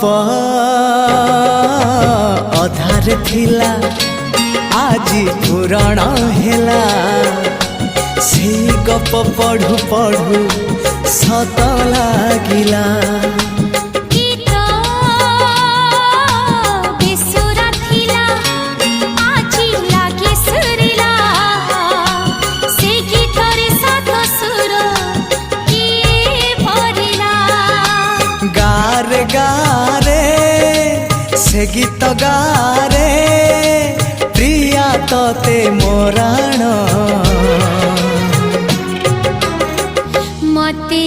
गप अधार थिला आजी पुराण हेला से गप पढ़ु पढ़ु सत लागिला। गारे गारे से गीत गारे प्रिया तोते मोराण मते